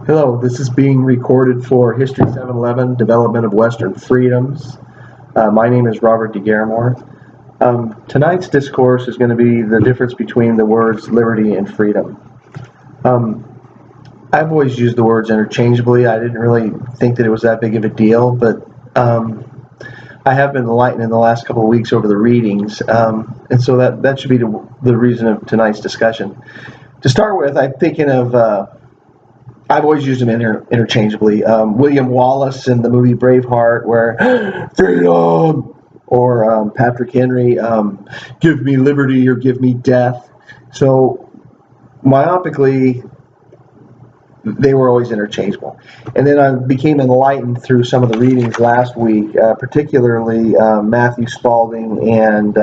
Hello, this is being recorded for History 711, Development of Western Freedoms. My name is Robert DeGaramore. Tonight's discourse is going to be the difference between the words liberty and freedom. I've always used the words interchangeably. I didn't really think that it was that big of a deal, but I have been enlightened in the last couple of weeks over the readings, and so that should be the reason of tonight's discussion. To start with, I'm thinking of I've always used them interchangeably. William Wallace in the movie Braveheart, where freedom, or Patrick Henry, give me liberty or give me death. So myopically, they were always interchangeable. And then I became enlightened through some of the readings last week, particularly Matthew Spalding and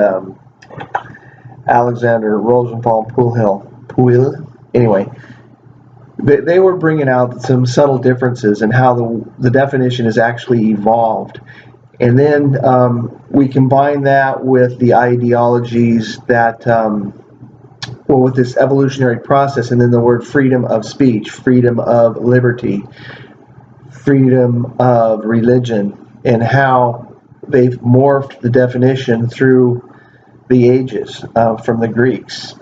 Alexander Rosenthal Puil. Anyway, they were bringing out some subtle differences in how the definition is actually evolved. And then we combine that with the ideologies that, with this evolutionary process, and then the word freedom of speech, freedom of liberty, freedom of religion, and how they've morphed the definition through the ages from the Greeks.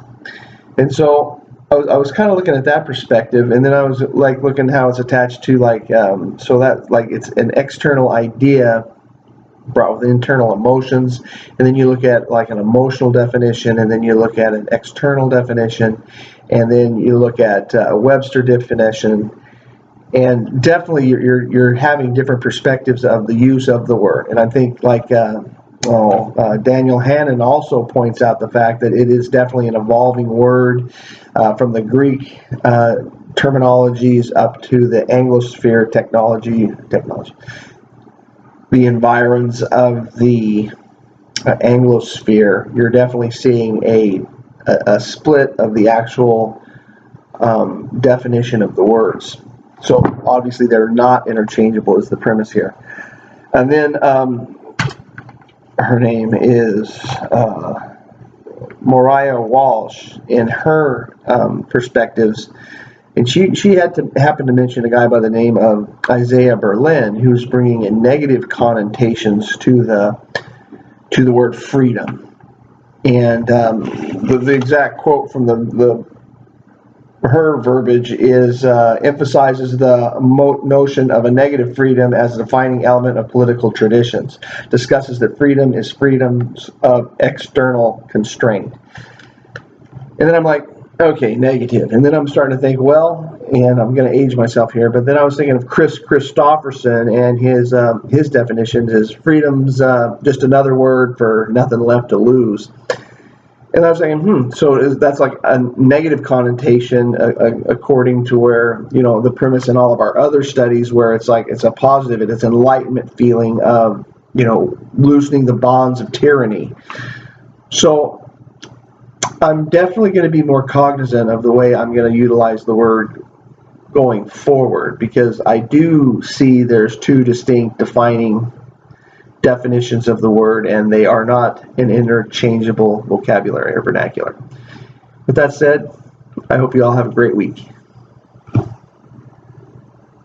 And so I was kind of looking at that perspective, and then I was like looking how it's attached to so that it's an external idea brought with internal emotions, and then you look at like an emotional definition, and then you look at an external definition, and then you look at Webster definition, and definitely you're having different perspectives of the use of the word. And I think Daniel Hannan also points out the fact that it is definitely an evolving word from the Greek terminologies up to the Anglosphere technology, the environs of the Anglosphere. You're definitely seeing a split of the actual definition of the words. So obviously they're not interchangeable is the premise here. And then her name is Moriah Walsh in her perspectives, and she happened to mention a guy by the name of Isaiah Berlin, who's bringing in negative connotations to the word freedom. And the exact quote from her verbiage is emphasizes the notion of a negative freedom as a defining element of political traditions, discusses that freedom is freedoms of external constraint. And then I'm like, okay, negative. And then I'm starting to think, well, and I'm going to age myself here, but then I was thinking of Chris Christopherson and his definitions is freedom's just another word for nothing left to lose. And I was saying, so that's like a negative connotation according to where, the premise in all of our other studies where it's like it's a positive, it's an enlightenment feeling of, loosening the bonds of tyranny. So I'm definitely going to be more cognizant of the way I'm going to utilize the word going forward, because I do see there's two distinct defining definitions of the word, and they are not an interchangeable vocabulary or vernacular. With that said, I hope you all have a great week.